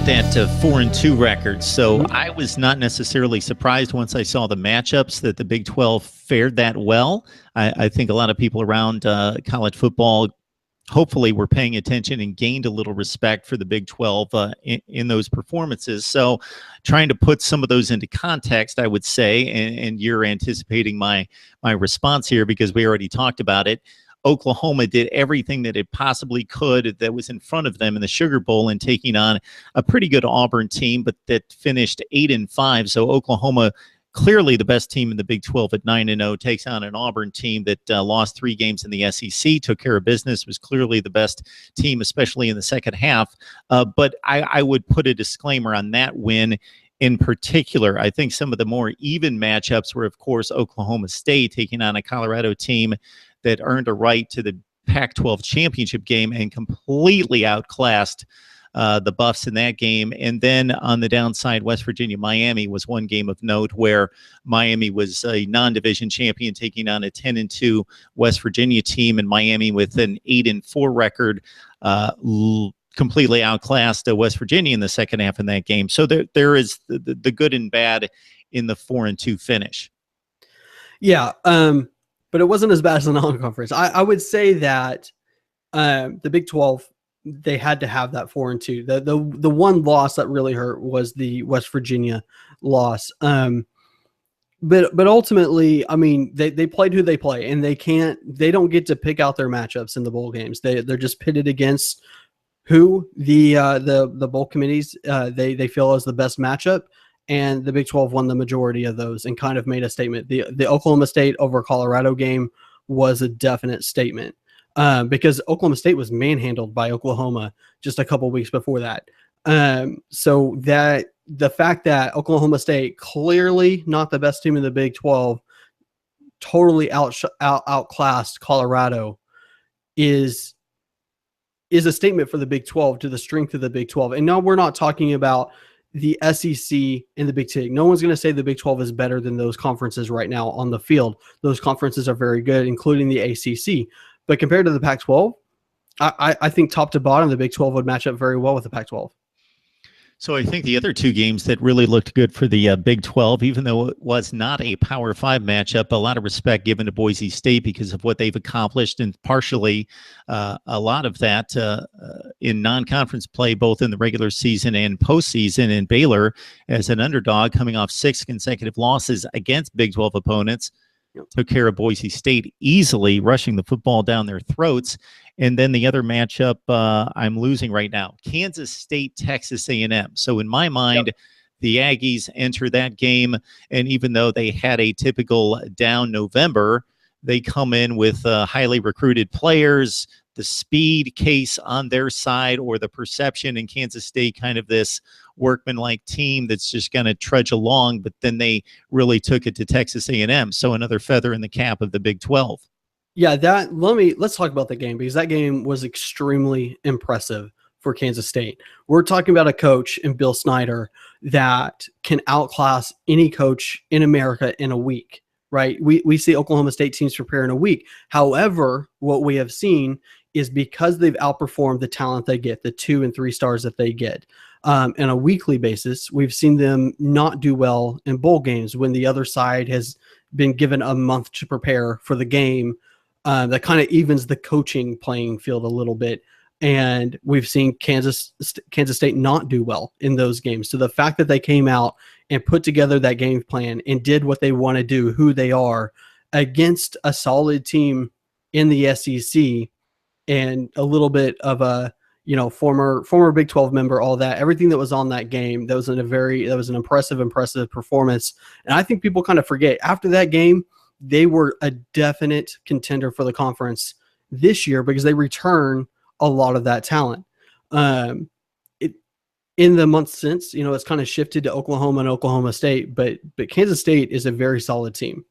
that 4-2 record. So I was not necessarily surprised once I saw the matchups that the Big 12 fared that well. I think a lot of people around college football hopefully were paying attention and gained a little respect for the Big 12 in those performances. So trying to put some of those into context, I would say, and you're anticipating my response here because we already talked about it. Oklahoma did everything that it possibly could that was in front of them in the Sugar Bowl and taking on a pretty good Auburn team, but that finished 8-5. So Oklahoma, clearly the best team in the Big 12 at 9-0, takes on an Auburn team that lost 3 games in the SEC, took care of business, was clearly the best team, especially in the second half. But I would put a disclaimer on that win. In particular, I think some of the more even matchups were, of course, Oklahoma State taking on a Colorado team that earned a right to the Pac-12 championship game and completely outclassed the Buffs in that game. And then on the downside, West Virginia, Miami was one game of note where Miami was a non-division champion taking on a 10-2 West Virginia team, and Miami with an 8-4 record completely outclassed West Virginia in the second half in that game. So there is the good and bad in the 4-2 finish. Yeah, but it wasn't as bad as the non-conference. I would say that the Big 12, they had to have that 4-2. The one loss that really hurt was the West Virginia loss. But ultimately, I mean, they played who they play, and they don't get to pick out their matchups in the bowl games. They're just pitted against who the bowl committees they feel is the best matchup. And the Big 12 won the majority of those and kind of made a statement. The Oklahoma State over Colorado game was a definite statement because Oklahoma State was manhandled by Oklahoma just a couple weeks before that. So that the fact that Oklahoma State, clearly not the best team in the Big 12, totally outclassed Colorado is a statement for the Big 12 to the strength of the Big 12. And now we're not talking about the SEC and the Big Ten. No one's going to say the Big 12 is better than those conferences right now on the field. Those conferences are very good, including the ACC. But compared to the Pac-12, I think top to bottom, the Big 12 would match up very well with the Pac-12. So I think the other two games that really looked good for the Big 12, even though it was not a Power 5 matchup, a lot of respect given to Boise State because of what they've accomplished, and partially a lot of that in non-conference play, both in the regular season and postseason. And Baylor, as an underdog, coming off 6 consecutive losses against Big 12 opponents, took care of Boise State easily, rushing the football down their throats. And then the other matchup I'm losing right now, Kansas State, Texas A&M. So in my mind, the Aggies enter that game, and even though they had a typical down November, they come in with highly recruited players, the speed case on their side, or the perception in Kansas State, kind of this workmanlike team that's just going to trudge along, but then they really took it to Texas A&M. So another feather in the cap of the Big 12. Yeah, let's talk about the game because that game was extremely impressive for Kansas State. We're talking about a coach in Bill Snyder that can outclass any coach in America in a week, right? We see Oklahoma State teams prepare in a week. However, what we have seen is because they've outperformed the talent they get, the 2 and 3 stars that they get on a weekly basis, we've seen them not do well in bowl games when the other side has been given a month to prepare for the game. That kind of evens the coaching playing field a little bit. And we've seen Kansas State not do well in those games. So the fact that they came out and put together that game plan and did what they want to do, who they are, against a solid team in the SEC and a little bit of a former Big 12 member, all that, everything that was on that game, that was an impressive performance. And I think people kind of forget after that game, they were a definite contender for the conference this year because they return a lot of that talent. In the months since, it's kind of shifted to Oklahoma and Oklahoma State, but Kansas State is a very solid team.